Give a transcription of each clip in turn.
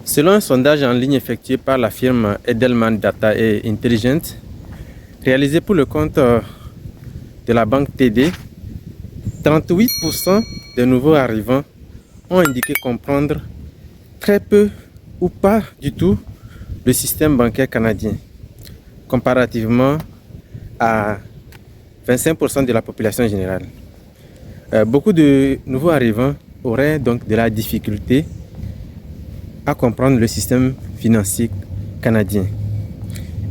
Selon un sondage en ligne effectué par la firme Edelman Data et Intelligence, réalisé pour le compte de la banque TD, 38% des nouveaux arrivants ont indiqué comprendre très peu ou pas du tout le système bancaire canadien, comparativement à 25% de la population générale. Beaucoup de nouveaux arrivants auraient donc de la difficulté à comprendre le système financier canadien.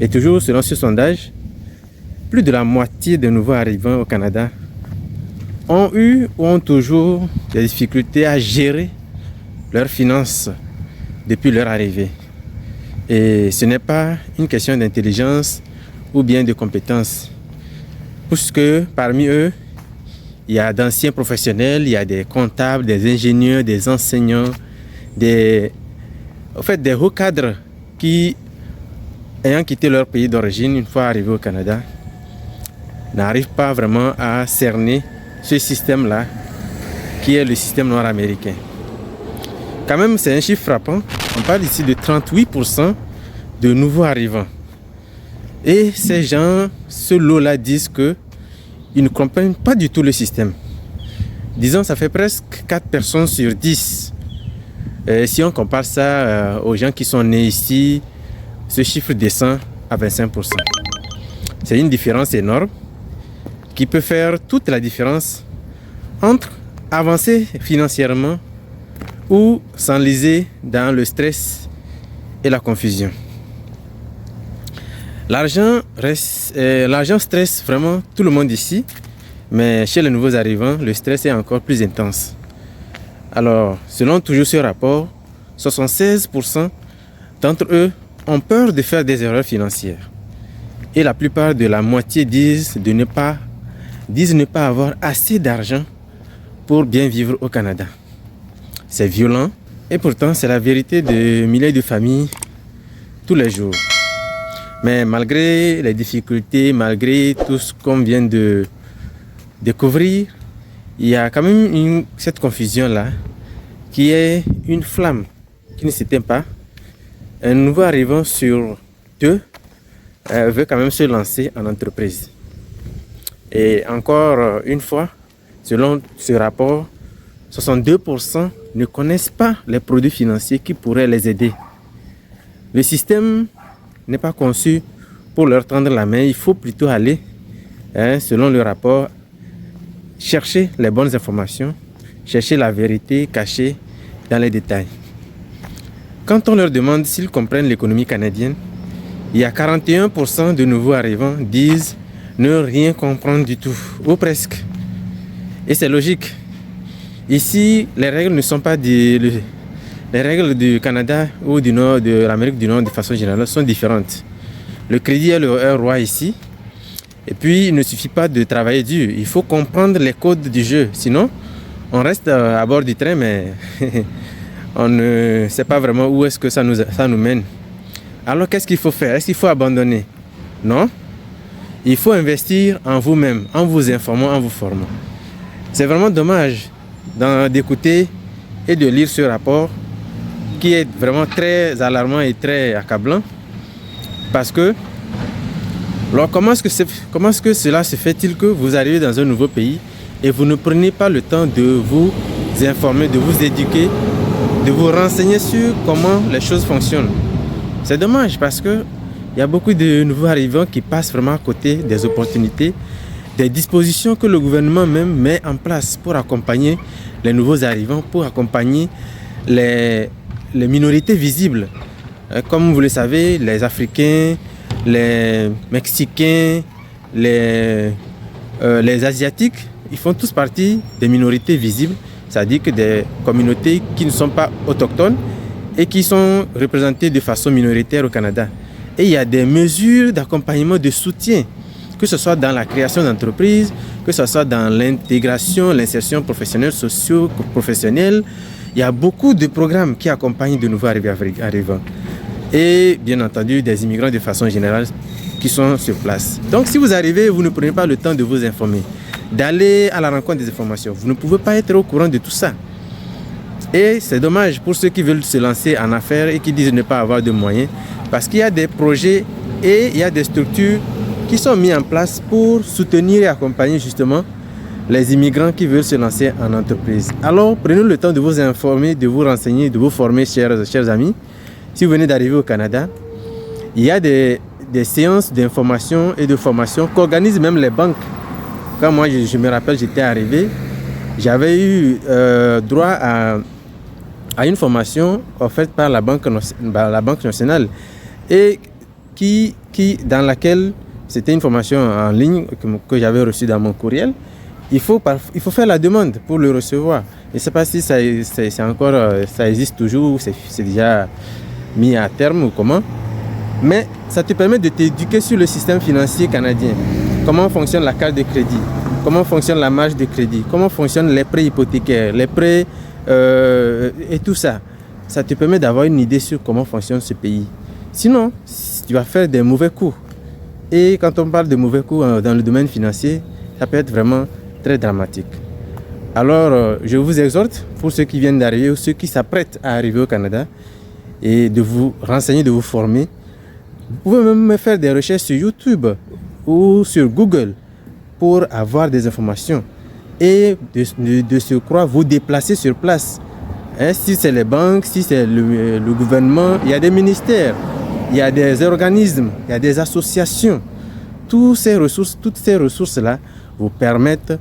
Et toujours selon ce sondage, plus de la moitié des nouveaux arrivants au Canada ont eu ou ont toujours des difficultés à gérer leurs finances depuis leur arrivée. Et ce n'est pas une question d'intelligence ou bien de compétences, puisque parmi eux, il y a d'anciens professionnels, il y a des comptables, des ingénieurs, des enseignants, des hauts cadres qui, ayant quitté leur pays d'origine une fois arrivés au Canada, n'arrivent pas vraiment à cerner ce système-là, qui est le système nord-américain. Quand même, c'est un chiffre frappant. On parle ici de 38% de nouveaux arrivants. Et ces gens, ce lot-là, disent qu'ils ne comprennent pas du tout le système. Disons, ça fait presque 4 personnes sur 10. Si on compare ça aux gens qui sont nés ici, ce chiffre descend à 25%. C'est une différence énorme qui peut faire toute la différence entre avancer financièrement ou s'enliser dans le stress et la confusion. L'argent stresse vraiment tout le monde ici, mais chez les nouveaux arrivants, le stress est encore plus intense. Alors, selon toujours ce rapport, 76% d'entre eux ont peur de faire des erreurs financières. Et la plupart de la moitié disent ne pas avoir assez d'argent pour bien vivre au Canada. C'est violent et pourtant c'est la vérité de milliers de familles tous les jours. Mais malgré les difficultés, malgré tout ce qu'on vient de découvrir, il y a quand même cette confusion-là qui est une flamme qui ne s'éteint pas. Un nouveau arrivant sur 2 veut quand même se lancer en entreprise. Et encore une fois, selon ce rapport, 62% ne connaissent pas les produits financiers qui pourraient les aider. Le système n'est pas conçu pour leur tendre la main. Il faut plutôt aller, selon le rapport, chercher les bonnes informations, chercher la vérité cachée dans les détails. Quand on leur demande s'ils comprennent l'économie canadienne, il y a 41% de nouveaux arrivants disent ne rien comprendre du tout, ou presque. Et c'est logique. Ici, les règles ne sont pas les règles du Canada ou du Nord, de l'Amérique du Nord de façon générale sont différentes. Le crédit est le roi ici. Et puis, il ne suffit pas de travailler dur. Il faut comprendre les codes du jeu. Sinon, on reste à bord du train, mais on ne sait pas vraiment où est-ce que ça nous mène. Alors, qu'est-ce qu'il faut faire? Est-ce qu'il faut abandonner? Non. Il faut investir en vous-même, en vous informant, en vous formant. C'est vraiment dommage d'écouter et de lire ce rapport qui est vraiment très alarmant et très accablant. Parce que, alors comment est-ce que cela se fait-il que vous arrivez dans un nouveau pays et vous ne prenez pas le temps de vous informer, de vous éduquer, de vous renseigner sur comment les choses fonctionnent? C'est dommage parce que il y a beaucoup de nouveaux arrivants qui passent vraiment à côté des opportunités, des dispositions que le gouvernement même met en place pour accompagner les nouveaux arrivants, pour accompagner les minorités visibles. Comme vous le savez, les Africains, les Mexicains, les Asiatiques, ils font tous partie des minorités visibles, c'est-à-dire que des communautés qui ne sont pas autochtones et qui sont représentées de façon minoritaire au Canada. Et il y a des mesures d'accompagnement, de soutien, que ce soit dans la création d'entreprises, que ce soit dans l'intégration, l'insertion professionnelle, socio-professionnelle. Il y a beaucoup de programmes qui accompagnent de nouveaux arrivants. Et bien entendu, des immigrants de façon générale qui sont sur place. Donc si vous arrivez, vous ne prenez pas le temps de vous informer, d'aller à la rencontre des informations. Vous ne pouvez pas être au courant de tout ça. Et c'est dommage pour ceux qui veulent se lancer en affaires et qui disent ne pas avoir de moyens, parce qu'il y a des projets et il y a des structures qui sont mises en place pour soutenir et accompagner justement les immigrants qui veulent se lancer en entreprise. Alors prenez le temps de vous informer, de vous renseigner, de vous former, chers amis. Si vous venez d'arriver au Canada, il y a des séances d'information et de formation qu'organisent même les banques. Quand moi je me rappelle, j'étais arrivé, j'avais eu droit à une formation offerte par la Banque nationale et dans laquelle c'était une formation en ligne que j'avais reçue dans mon courriel. Il faut faire la demande pour le recevoir. Je ne sais pas si ça existe toujours ou c'est déjà mis à terme ou comment. Mais ça te permet de t'éduquer sur le système financier canadien. Comment fonctionne la carte de crédit, comment fonctionne la marge de crédit, comment fonctionnent les prêts hypothécaires, les prêts et tout ça. Ça te permet d'avoir une idée sur comment fonctionne ce pays. Sinon, tu vas faire des mauvais coups. Et quand on parle de mauvais coups dans le domaine financier, ça peut être vraiment très dramatique. Alors, je vous exhorte, pour ceux qui viennent d'arriver ou ceux qui s'apprêtent à arriver au Canada, et de vous renseigner, de vous former. Vous pouvez même faire des recherches sur YouTube ou sur Google pour avoir des informations et de surcroît vous déplacer sur place. Si c'est les banques, si c'est le gouvernement, il y a des ministères, il y a des organismes, il y a des associations. Toutes ces ressources-là vous permettent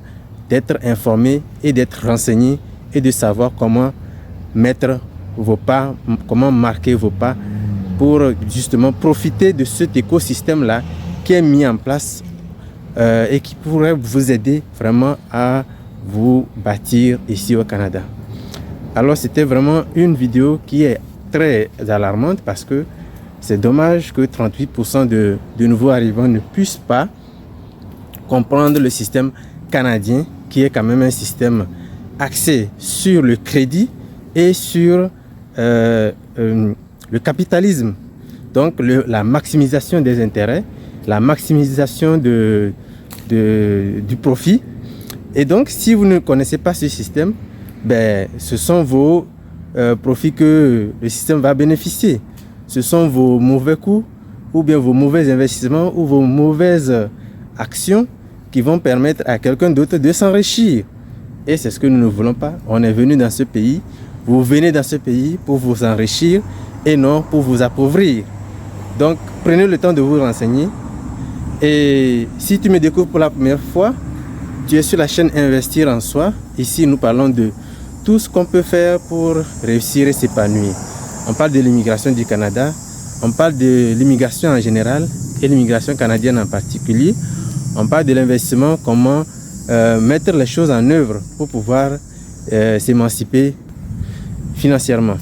d'être informés et d'être renseignés et de savoir comment mettre vos pas, comment marquer vos pas pour justement profiter de cet écosystème-là qui est mis en place et qui pourrait vous aider vraiment à vous bâtir ici au Canada. Alors c'était vraiment une vidéo qui est très alarmante parce que c'est dommage que 38% de nouveaux arrivants ne puissent pas comprendre le système canadien qui est quand même un système axé sur le crédit et sur le capitalisme. Donc la maximisation des intérêts, la maximisation du profit. Et donc si vous ne connaissez pas ce système, ce sont vos profits que le système va bénéficier. Ce sont vos mauvais coups ou bien vos mauvais investissements ou vos mauvaises actions qui vont permettre à quelqu'un d'autre de s'enrichir. Et c'est ce que nous ne voulons pas. On est venu dans ce pays, vous venez dans ce pays pour vous enrichir et non pour vous appauvrir. Donc prenez le temps de vous renseigner. Et si tu me découvres pour la première fois, tu es sur la chaîne Investir en Soi. Ici nous parlons de tout ce qu'on peut faire pour réussir et s'épanouir. On parle de l'immigration du Canada, on parle de l'immigration en général et l'immigration canadienne en particulier. On parle de l'investissement, comment mettre les choses en œuvre pour pouvoir s'émanciper financièrement.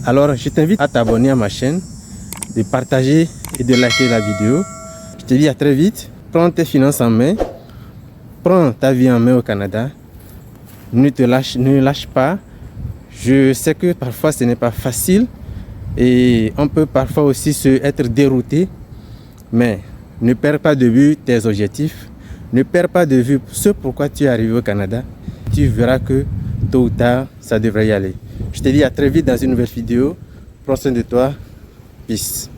Alors je t'invite à t'abonner à ma chaîne, de partager et de liker la vidéo. Je te dis à très vite, prends tes finances en main, prends ta vie en main au Canada, ne lâche pas. Je sais que parfois ce n'est pas facile et on peut parfois aussi être dérouté, mais ne perds pas de vue tes objectifs, ne perds pas de vue ce pourquoi tu es arrivé au Canada. Tu verras que tôt ou tard, ça devrait y aller. Je te dis à très vite dans une nouvelle vidéo. Prends soin de toi. Peace.